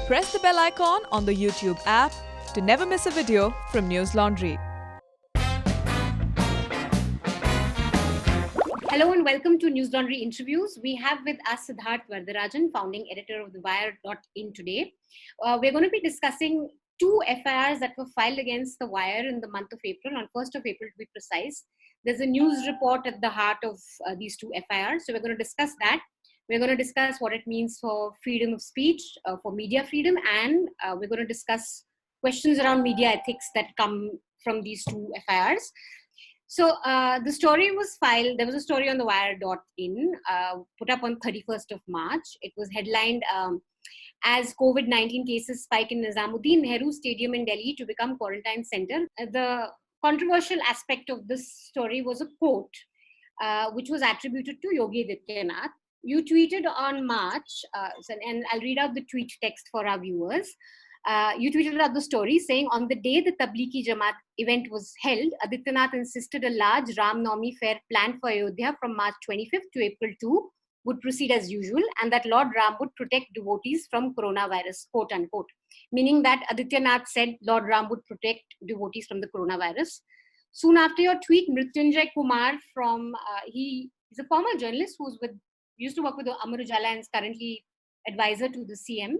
Press the bell icon on the YouTube app to never miss a video from News Laundry. Hello and welcome to News Laundry Interviews. We have with us Siddharth Varadarajan, founding editor of the Wire.in today. We're going to be discussing two FIRs that were filed against the Wire in the month of April, on 1st of April to be precise. There's a news report at the heart of these two FIRs, so we're going to discuss that. We're going to discuss what it means for freedom of speech, for media freedom, and we're going to discuss questions around media ethics that come from these two FIRs. So the story was filed, there was a story on the Wire.in, put up on 31st of March. It was headlined as COVID-19 cases spike in Nizamuddin Nehru Stadium in Delhi to become quarantine center. The controversial aspect of this story was a quote, which was attributed to Yogi Adityanath. You tweeted on March, and I'll read out the tweet text for our viewers. You tweeted out the story saying, on the day the Tablighi Jamaat event was held, Adityanath insisted a large Ram Navami fair planned for Ayodhya from March 25th to April 2 would proceed as usual, and that Lord Ram would protect devotees from coronavirus, quote unquote. Meaning that Adityanath said Lord Ram would protect devotees from the coronavirus. Soon after your tweet, Mrutyunjay Kumar he's a former journalist who's used to work with the Amar Ujala and is currently advisor to the CM,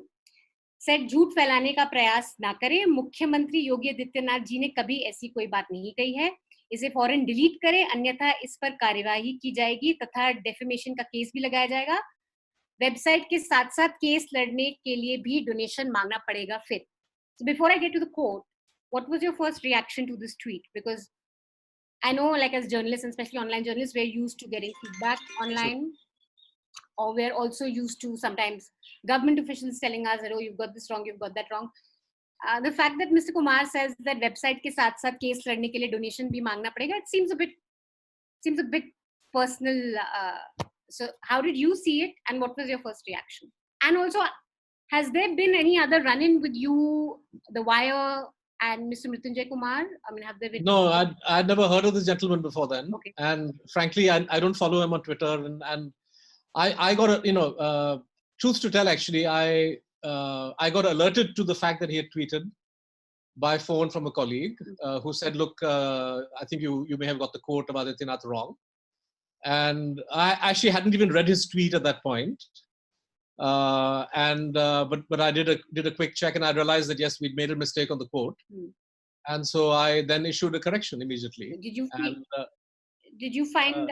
said झूठ फैलाने का प्रयास ना करें, मुख्यमंत्री योगी आदित्यनाथ जी ने कभी ऐसी कोई बात नहीं कही है, इसे फौरन डिलीट करें, अन्यथा इस पर कार्यवाही की जाएगी तथा डेफेमेशन का केस भी लगाया जाएगा, वेबसाइट के साथ साथ केस लड़ने के लिए भी डोनेशन मांगना पड़ेगा फिर. So before I get to the quote, what was your first reaction to this tweet? Because I know, like, as journalists, and especially online journalists, we're used to getting feedback online. Or we're also used to sometimes government officials telling us that, oh, you've got this wrong, you've got that wrong. The fact that Mr. Kumar says that website ke saath saath case ladne ke liye donation bhi mangna padega, it seems a bit personal. So how did you see it, and what was your first reaction? And also, has there been any other run-in with you, The Wire, and Mr. Mrutyunjay Kumar? I mean, have there been? No, I'd never heard of this gentleman before then. Okay. And frankly, I don't follow him on Twitter. And I got truth to tell, actually, I got alerted to the fact that he had tweeted by phone from a colleague who said, look, I think you may have got the quote about Adityanath wrong. And I actually hadn't even read his tweet at that point. But I did a quick check, and I realized that, yes, we'd made a mistake on the quote. And so I then issued a correction immediately. Did you find,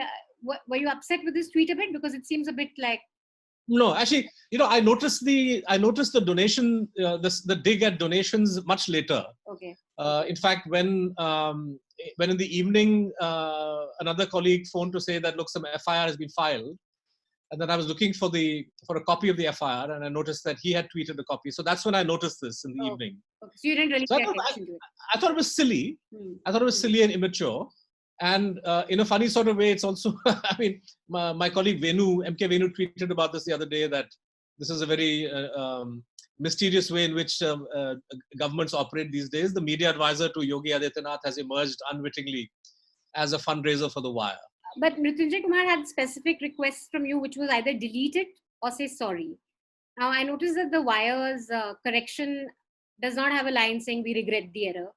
were you upset with this tweet a bit? Because it seems a bit like... No, actually, I noticed the donation, the dig at donations much later. Okay. In fact, when in the evening, another colleague phoned to say that, look, some FIR has been filed. And then I was looking for a copy of the FIR, and I noticed that he had tweeted a copy. So that's when I noticed this in the evening. Okay. So you didn't really pay attention to it. I thought it was silly. I thought it was silly and immature. And in a funny sort of way, it's also, I mean, my colleague MK Venu tweeted about this the other day, that this is a very mysterious way in which governments operate these days. The media advisor to Yogi Adityanath has emerged unwittingly as a fundraiser for the Wire. But Mrutyunjay Kumar had specific requests from you, which was either delete it or say sorry. Now, I noticed that the Wire's correction does not have a line saying we regret the error.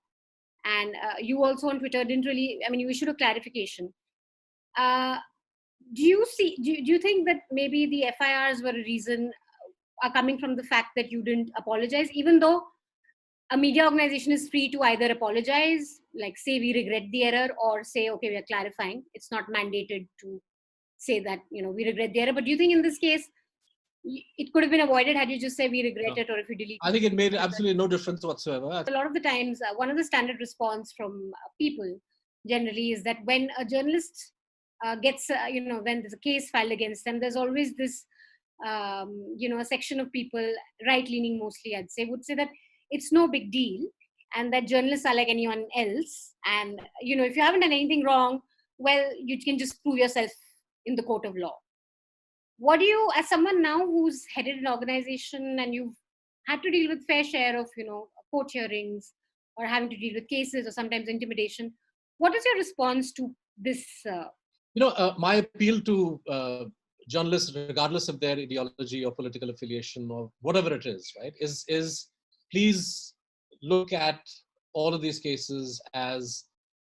And you also on Twitter didn't really, I mean, you issued a clarification. Do you think that maybe the FIRs were a reason, are coming from the fact that you didn't apologize, even though a media organization is free to either apologize, like say we regret the error, or say, okay, we are clarifying. It's not mandated to say that, we regret the error. But do you think in this case, it could have been avoided had you just said we regret it, or if you delete it? I think it made absolutely no difference whatsoever. A lot of the times, one of the standard response from people generally is that when a journalist gets, when there's a case filed against them, there's always this, a section of people, right-leaning mostly, I'd say, would say that it's no big deal, and that journalists are like anyone else. And, if you haven't done anything wrong, well, you can just prove yourself in the court of law. What do you, as someone now who's headed an organization and you've had to deal with fair share of, court hearings or having to deal with cases or sometimes intimidation, what is your response to this? My appeal to journalists, regardless of their ideology or political affiliation or whatever it is, right, is please look at all of these cases as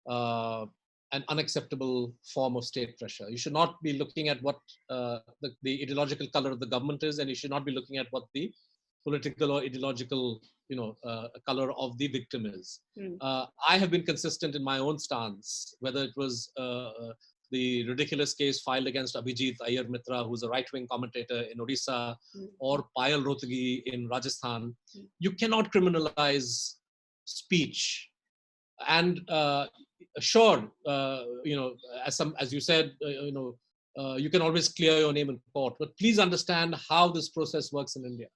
an unacceptable form of state pressure. You should not be looking at what the ideological color of the government is, and you should not be looking at what the political or ideological, color of the victim is. I have been consistent in my own stance, whether it was the ridiculous case filed against Abhijit Iyer Mitra, who's a right-wing commentator in Odisha, or Payal Rohtgi in Rajasthan. You cannot criminalize speech. And sure, as you said, you can always clear your name in court, but please understand how this process works in India.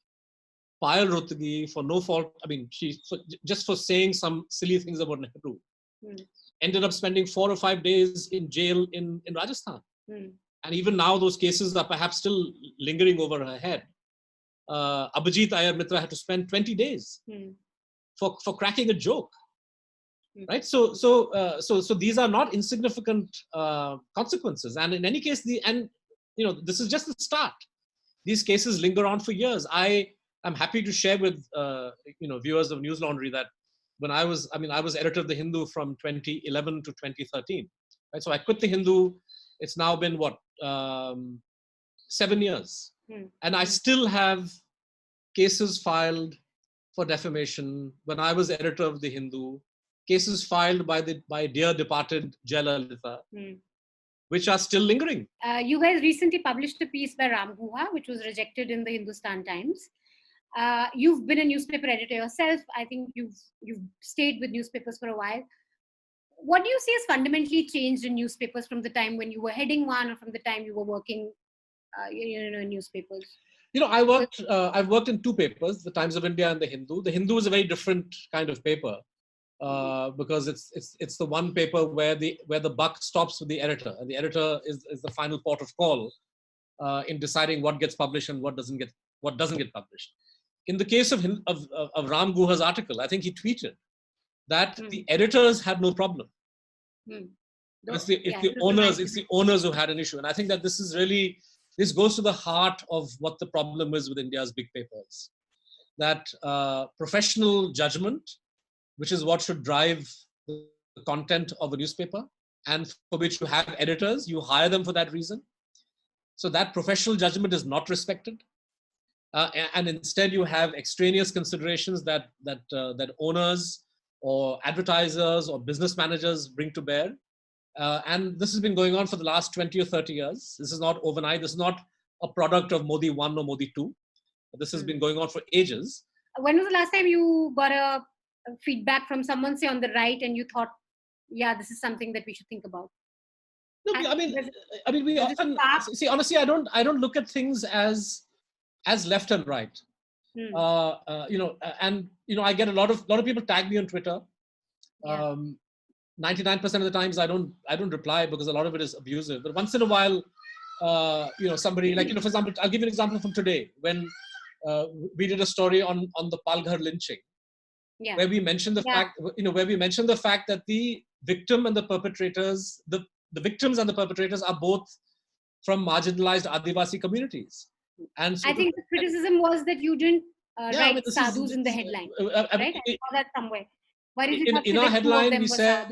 Payal Rohtgi, for no fault, just for saying some silly things about Nehru, ended up spending 4 or 5 days in jail in Rajasthan. And even now, those cases are perhaps still lingering over her head. Abhijit Iyer Mitra had to spend 20 days for cracking a joke. Right, so these are not insignificant consequences, and in any case, this is just the start. These cases linger on for years. I am happy to share with viewers of News Laundry that when I was editor of the Hindu from 2011 to 2013. Right, so I quit the Hindu. It's now been 7 years, and I still have cases filed for defamation. When I was editor of the Hindu, cases filed by dear departed Jayalalitha, which are still lingering. You guys recently published a piece by Ram Guha, which was rejected in the Hindustan Times. You've been a newspaper editor yourself. I think you've stayed with newspapers for a while. What do you see has fundamentally changed in newspapers from the time when you were heading one, or from the time you were working, in newspapers? I've worked in 2 papers, the Times of India and the Hindu. The Hindu is a very different kind of paper. Because it's the one paper where the buck stops with the editor, and the editor is the final port of call in deciding what gets published and what doesn't get published. In the case of Ram Guha's article, I think he tweeted that the editors had no problem. It's the owners who had an issue, and I think that this goes to the heart of what the problem is with India's big papers. That professional judgment, which is what should drive the content of a newspaper, and for which you have editors, you hire them for that reason. So that professional judgment is not respected, and instead you have extraneous considerations that owners or advertisers or business managers bring to bear. And this has been going on for the last 20 or 30 years. This is not overnight. This is not a product of Modi 1 or Modi 2. This has been going on for ages. When was the last time you got a feedback from someone, say, on the right, and you thought, yeah, this is something that we should think about? No, we often see. Honestly, I don't look at things as left and right. I get a lot of people tag me on Twitter. 99% of the times I don't reply because a lot of it is abusive. But once in a while, somebody for example, I'll give you an example from today when we did a story on the Palghar lynching. Yeah. Where we mentioned the fact that the victim and the perpetrators, the victims and the perpetrators are both from marginalized Adivasi communities. And so I think the criticism was that you didn't write sadhus in the headline, right? I saw that somewhere. Why did you in our headline we said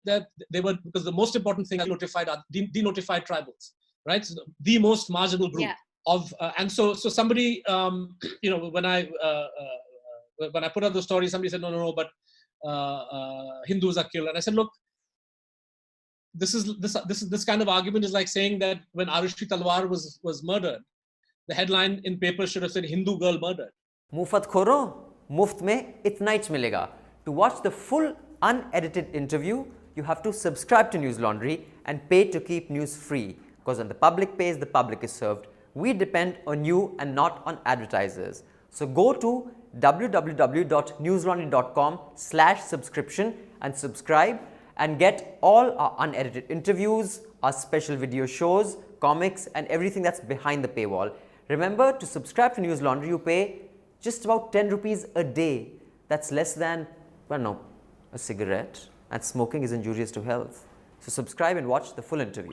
that they were, because the most important thing is denotified tribals, right? So the most marginal group of, and so somebody, when I put out the story, somebody said, no, but Hindus are killed. And I said, look, this kind of argument is like saying that when Arushi Talwar was murdered, the headline in paper should have said Hindu girl murdered. Mufat khoro, muft mein itna hi milega. To watch the full unedited interview, you have to subscribe to News Laundry and pay to keep news free. Because when the public pays, the public is served. We depend on you and not on advertisers. So go to www.newslaundry.com/subscription and subscribe and get all our unedited interviews, our special video shows, comics, and everything that's behind the paywall. Remember, to subscribe to News Laundry, you pay just about 10 rupees a day. That's less than, a cigarette, and smoking is injurious to health. So subscribe and watch the full interview.